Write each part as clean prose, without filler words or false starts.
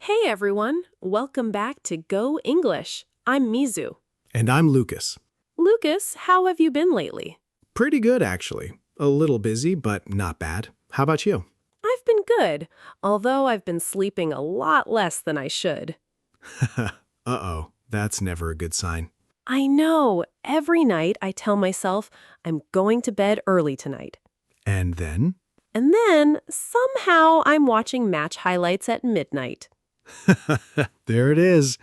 Hey everyone, welcome back to Go English. I'm Mizu. And I'm Lucas. Lucas, how have you been lately? Pretty good, actually. A little busy, but not bad. How about you? I've been good, although I've been sleeping a lot less than I should. Uh-oh, that's never a good sign. I know, every night I tell myself I'm going to bed early tonight. And then? And then, somehow, I'm watching match highlights at midnight. There it is.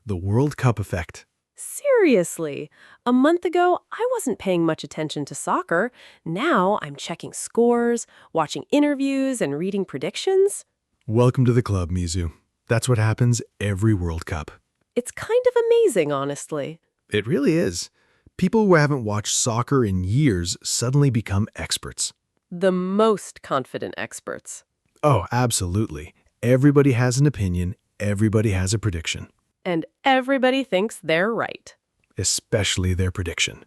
The World Cup effect. Seriously, a month ago, I wasn't paying much attention to soccer. Now I'm checking scores, watching interviews, and reading predictions. Welcome to the club, Mizu. That's what happens every World Cup. It's kind of amazing, honestly. It really is. People who haven't watched soccer in years suddenly become experts. The most confident experts. Oh, absolutely. Everybody has an opinion. Everybody has a prediction. And everybody thinks they're right. Especially their prediction.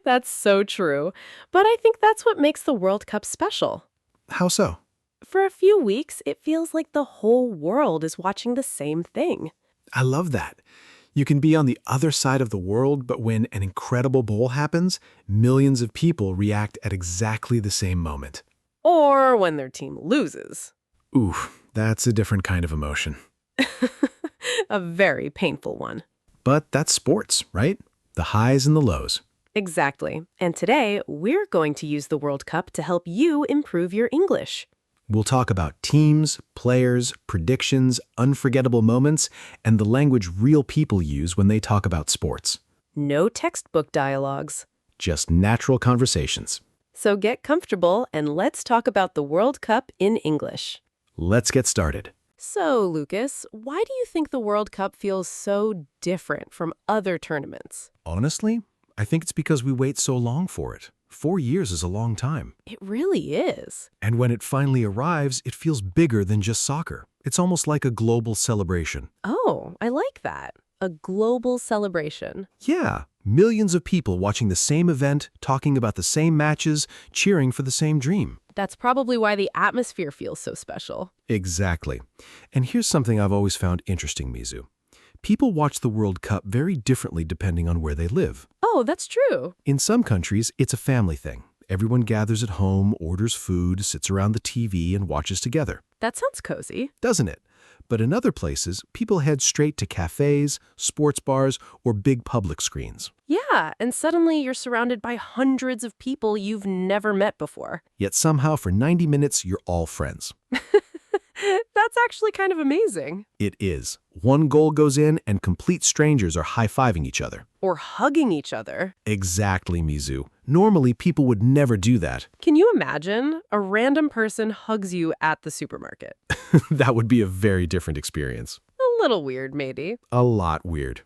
That's so true. But I think that's what makes the World Cup special. How so? For a few weeks, it feels like the whole world is watching the same thing. I love that. You can be on the other side of the world, but when an incredible goal happens, millions of people react at exactly the same moment. Or when their team loses. Oof, that's a different kind of emotion. A very painful one. But that's sports, right? The highs and the lows. Exactly. And today, we're going to use the World Cup to help you improve your English. We'll talk about teams, players, predictions, unforgettable moments, and the language real people use when they talk about sports. No textbook dialogues. Just natural conversations. So get comfortable and let's talk about the World Cup in English. Let's get started. So, Lucas, why do you think the World Cup feels so different from other tournaments? Honestly, I think it's because we wait so long for it. 4 years is a long time. It really is. And when it finally arrives, it feels bigger than just soccer. It's almost like a global celebration. Oh, I like that. A global celebration. Yeah, millions of people watching the same event, talking about the same matches, cheering for the same dream. That's probably why the atmosphere feels so special. Exactly. And here's something I've always found interesting, Mizu. People watch the World Cup very differently depending on where they live. Oh, that's true. In some countries, it's a family thing. Everyone gathers at home, orders food, sits around the TV, and watches together. That sounds cozy. Doesn't it? But in other places, people head straight to cafes, sports bars, or big public screens. Yeah, and suddenly you're surrounded by hundreds of people you've never met before. Yet somehow for 90 minutes, you're all friends. That's actually kind of amazing. It is. One goal goes in and complete strangers are high-fiving each other. Or hugging each other. Exactly, Mizu. Normally, people would never do that. Can you imagine? A random person hugs you at the supermarket. That would be a very different experience. A little weird, maybe. A lot weird.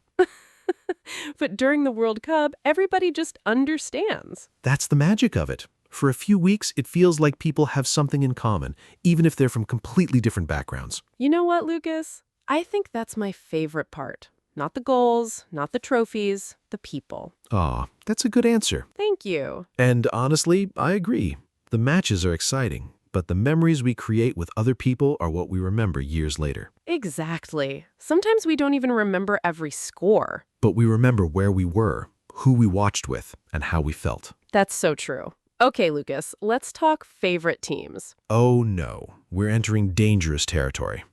But during the World Cup, everybody just understands. That's the magic of it. For a few weeks, it feels like people have something in common, even if they're from completely different backgrounds. You know what, Lucas? I think that's my favorite part. Not the goals, not the trophies, the people. Aw, that's a good answer. Thank you. And honestly, I agree. The matches are exciting, but the memories we create with other people are what we remember years later. Exactly. Sometimes we don't even remember every score. But we remember where we were, who we watched with, and how we felt. That's so true. Okay, Lucas, let's talk favorite teams. Oh no, we're entering dangerous territory.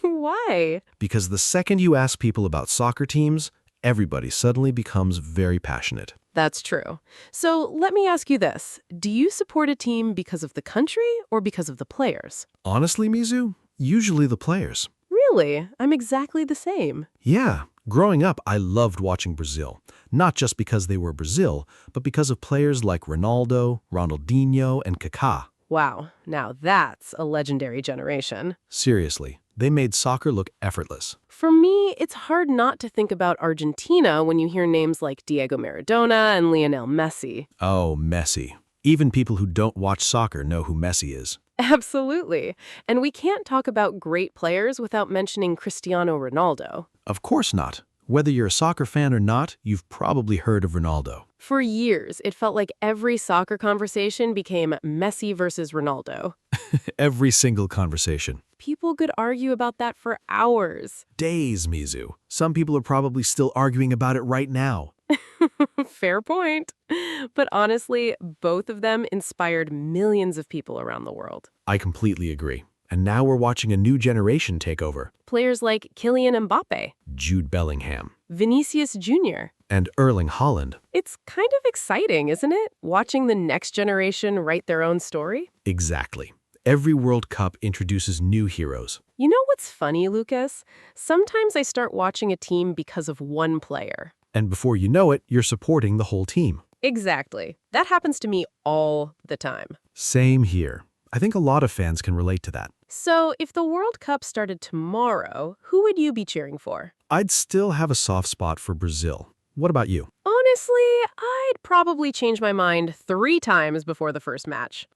Why? Because the second you ask people about soccer teams, everybody suddenly becomes very passionate. That's true. So let me ask you this. Do you support a team because of the country or because of the players? Honestly, Mizu, usually the players. Really? I'm exactly the same. Yeah, growing up, I loved watching Brazil. Not just because they were Brazil, but because of players like Ronaldo, Ronaldinho, and Kaká. Wow, now that's a legendary generation. Seriously, they made soccer look effortless. For me, it's hard not to think about Argentina when you hear names like Diego Maradona and Lionel Messi. Oh, Messi. Even people who don't watch soccer know who Messi is. Absolutely. And we can't talk about great players without mentioning Cristiano Ronaldo. Of course not. Whether you're a soccer fan or not, you've probably heard of Ronaldo. For years, it felt like every soccer conversation became Messi versus Ronaldo. Every single conversation. People could argue about that for hours. Days, Mizu. Some people are probably still arguing about it right now. Fair point. But honestly, both of them inspired millions of people around the world. I completely agree. And now we're watching a new generation take over. Players like Kylian Mbappe, Jude Bellingham. Vinicius Jr. And Erling Haaland. It's kind of exciting, isn't it? Watching the next generation write their own story. Exactly. Every World Cup introduces new heroes. You know what's funny, Lucas? Sometimes I start watching a team because of one player. And before you know it, you're supporting the whole team. Exactly. That happens to me all the time. Same here. I think a lot of fans can relate to that. So, if the World Cup started tomorrow, who would you be cheering for? I'd still have a soft spot for Brazil. What about you? Honestly, I'd probably change my mind 3 times before the first match.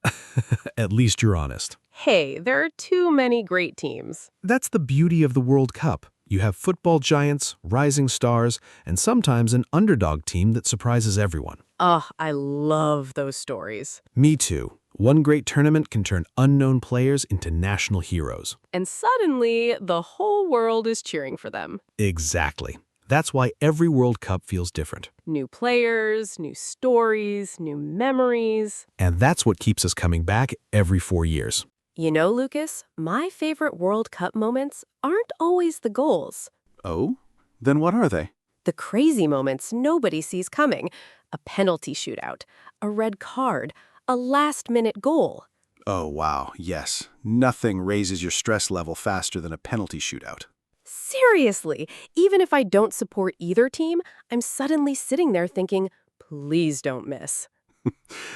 At least you're honest. Hey, there are too many great teams. That's the beauty of the World Cup. You have football giants, rising stars, and sometimes an underdog team that surprises everyone. Oh, I love those stories. Me too. One great tournament can turn unknown players into national heroes. And suddenly, the whole world is cheering for them. Exactly. That's why every World Cup feels different. New players, new stories, new memories. And that's what keeps us coming back every 4 years. You know, Lucas, my favorite World Cup moments aren't always the goals. Oh? Then what are they? The crazy moments nobody sees coming. A penalty shootout, a red card, a last-minute goal. Oh, wow, yes. Nothing raises your stress level faster than a penalty shootout. Seriously, even if I don't support either team, I'm suddenly sitting there thinking, please don't miss.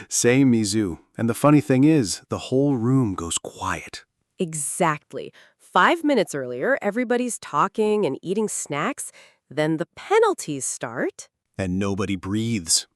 Same, Mizu. And the funny thing is, the whole room goes quiet. Exactly. 5 minutes earlier, everybody's talking and eating snacks. Then the penalties start. And nobody breathes.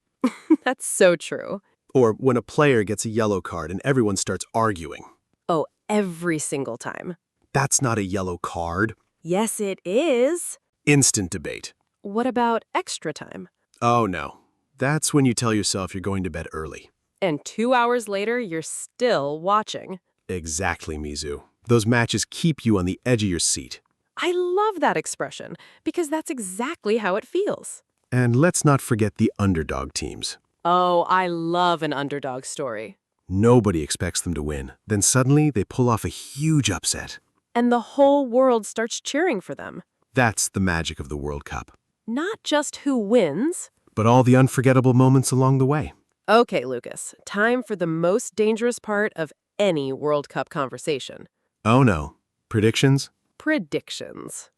That's so true. Or when a player gets a yellow card and everyone starts arguing. Oh, every single time. That's not a yellow card. Yes, it is. Instant debate. What about extra time? Oh, no. That's when you tell yourself you're going to bed early. And 2 hours later, you're still watching. Exactly, Mizu. Those matches keep you on the edge of your seat. I love that expression because that's exactly how it feels. And let's not forget the underdog teams. Oh, I love an underdog story. Nobody expects them to win. Then suddenly they pull off a huge upset. And the whole world starts cheering for them. That's the magic of the World Cup. Not just who wins. But all the unforgettable moments along the way. Okay, Lucas, time for the most dangerous part of any World Cup conversation. Oh no. Predictions? Predictions.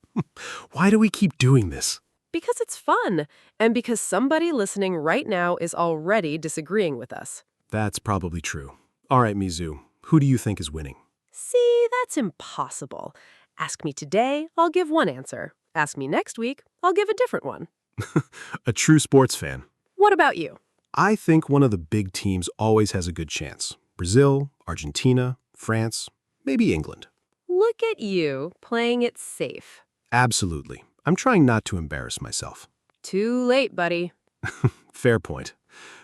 Why do we keep doing this? Because it's fun, and because somebody listening right now is already disagreeing with us. That's probably true. All right, Mizu, who do you think is winning? See, that's impossible. Ask me today, I'll give one answer. Ask me next week, I'll give a different one. A true sports fan. What about you? I think one of the big teams always has a good chance. Brazil, Argentina, France, maybe England. Look at you, playing it safe. Absolutely. I'm trying not to embarrass myself. Too late, buddy. Fair point.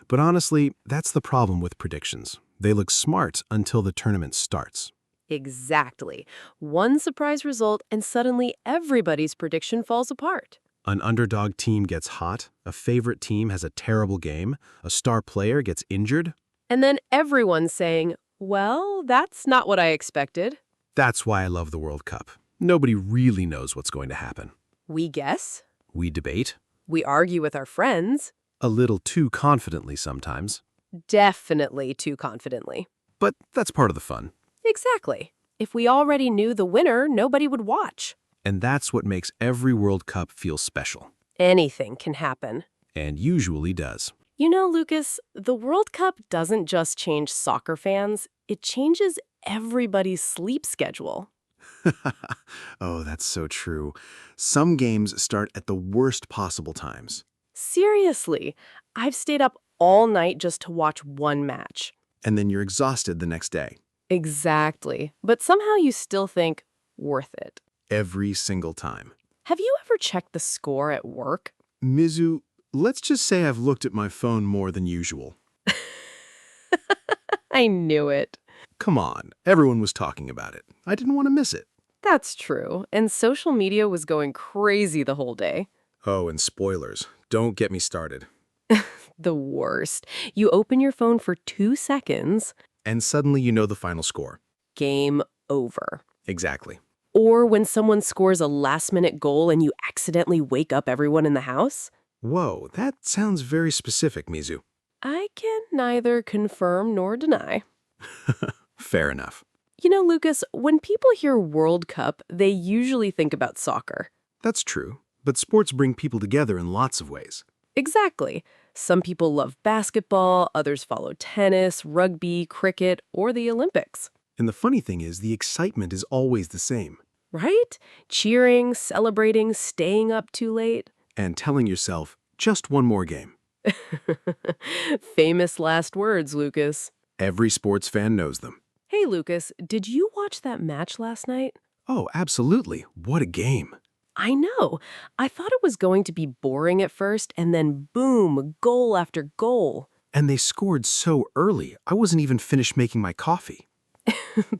But honestly, that's the problem with predictions. They look smart until the tournament starts. Exactly. One surprise result, and suddenly everybody's prediction falls apart. An underdog team gets hot, a favorite team has a terrible game, a star player gets injured. And then everyone's saying, well, that's not what I expected. That's why I love the World Cup. Nobody really knows what's going to happen. We guess. We debate. We argue with our friends. A little too confidently sometimes. Definitely too confidently. But that's part of the fun. Exactly. If we already knew the winner, nobody would watch. And that's what makes every World Cup feel special. Anything can happen. And usually does. You know, Lucas, the World Cup doesn't just change soccer fans, it changes everybody's sleep schedule. Oh, that's so true. Some games start at the worst possible times. Seriously, I've stayed up all night just to watch one match. And then you're exhausted the next day. Exactly. But somehow you still think, worth it. Every single time. Have you ever checked the score at work? Mizu, let's just say I've looked at my phone more than usual. I knew it. Come on, everyone was talking about it. I didn't want to miss it. That's true, and social media was going crazy the whole day. Oh, and spoilers. Don't get me started. The worst. You open your phone for 2 seconds, And suddenly you know the final score. game over. Exactly. Or when someone scores a last-minute goal and you accidentally wake up everyone in the house. Whoa, that sounds very specific, Mizu. I can neither confirm nor deny. Fair enough. You know, Lucas, when people hear World Cup, they usually think about soccer. That's true, but sports bring people together in lots of ways. Exactly. Some people love basketball, others follow tennis, rugby, cricket, or the Olympics. And the funny thing is, the excitement is always the same. Right? Cheering, celebrating, staying up too late. And telling yourself, just one more game. Famous last words, Lucas. Every sports fan knows them. Hey, Lucas, did you watch that match last night? Oh, absolutely. What a game. I know. I thought it was going to be boring at first, and then boom, goal after goal. And they scored so early, I wasn't even finished making my coffee.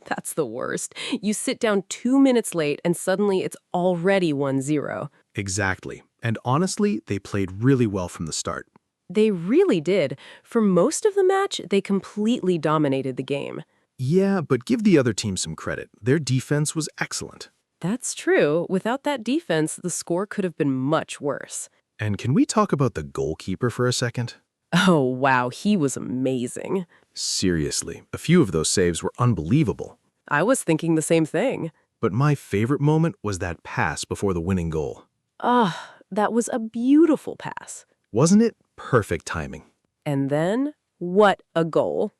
That's the worst. You sit down 2 minutes late, and suddenly it's already 1-0. Exactly. And honestly, they played really well from the start. They really did. For most of the match, they completely dominated the game. Yeah, but give the other team some credit. Their defense was excellent. That's true. Without that defense, the score could have been much worse. And can we talk about the goalkeeper for a second? Oh, wow, he was amazing. Seriously, a few of those saves were unbelievable. I was thinking the same thing. But my favorite moment was that pass before the winning goal. Ah, that was a beautiful pass. Wasn't it? Perfect timing. And then, what a goal.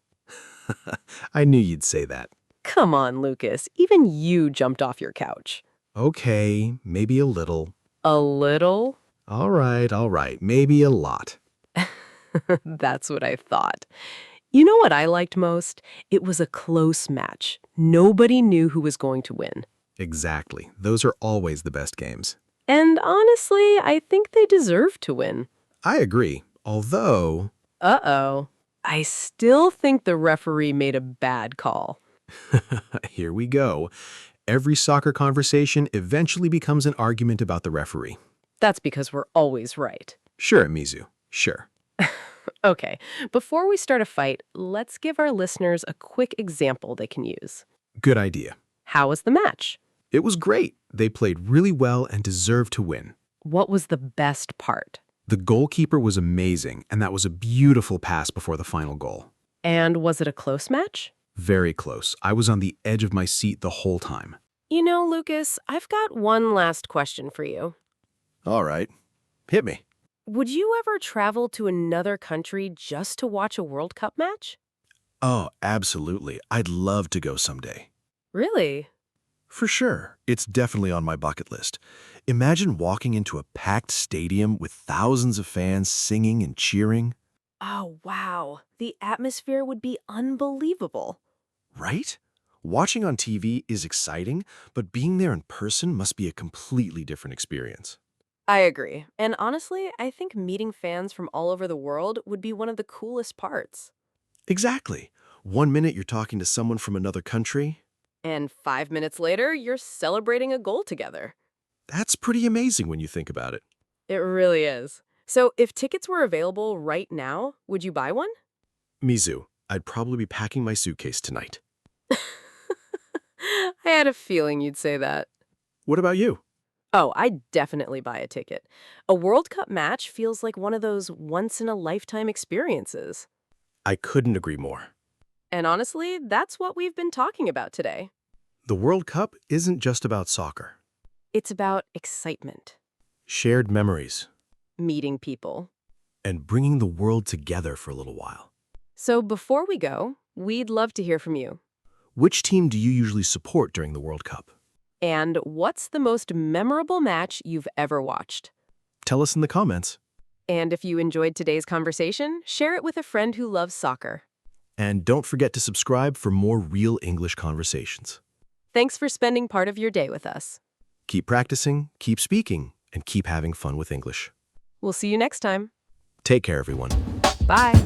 I knew you'd say that. Come on, Lucas. Even you jumped off your couch. Okay, maybe a little. A little? All right, maybe a lot. That's what I thought. You know what I liked most? It was a close match. Nobody knew who was going to win. Exactly. Those are always the best games. And honestly, I think they deserve to win. I agree, although... Uh-oh. I still think the referee made a bad call. Here we go. Every soccer conversation eventually becomes an argument about the referee. That's because we're always right. Sure, Mizu. Sure. Okay, before we start a fight, let's give our listeners a quick example they can use. Good idea. How was the match? It was great. They played really well and deserved to win. What was the best part? The goalkeeper was amazing, and that was a beautiful pass before the final goal. And was it a close match? Very close. I was on the edge of my seat the whole time. You know, Lucas, I've got one last question for you. All right. Hit me. Would you ever travel to another country just to watch a World Cup match? Oh, absolutely. I'd love to go someday. Really? For sure. It's definitely on my bucket list. Imagine walking into a packed stadium with thousands of fans singing and cheering. Oh, wow. The atmosphere would be unbelievable. Right? Watching on TV is exciting, but being there in person must be a completely different experience. I agree. And honestly, I think meeting fans from all over the world would be one of the coolest parts. Exactly. 1 minute you're talking to someone from another country. And 5 minutes later, you're celebrating a goal together. That's pretty amazing when you think about it. It really is. So if tickets were available right now, would you buy one? Mizu, I'd probably be packing my suitcase tonight. I had a feeling you'd say that. What about you? Oh, I'd definitely buy a ticket. A World Cup match feels like one of those once-in-a-lifetime experiences. I couldn't agree more. And honestly, that's what we've been talking about today. The World Cup isn't just about soccer. It's about excitement, Shared memories, meeting people. and bringing the world together for a little while. So before we go, we'd love to hear from you. Which team do you usually support during the World Cup? And what's the most memorable match you've ever watched? Tell us in the comments. And if you enjoyed today's conversation, share it with a friend who loves soccer. And don't forget to subscribe for more real English conversations. Thanks for spending part of your day with us. Keep practicing, keep speaking, and keep having fun with English. We'll see you next time. Take care, everyone. Bye.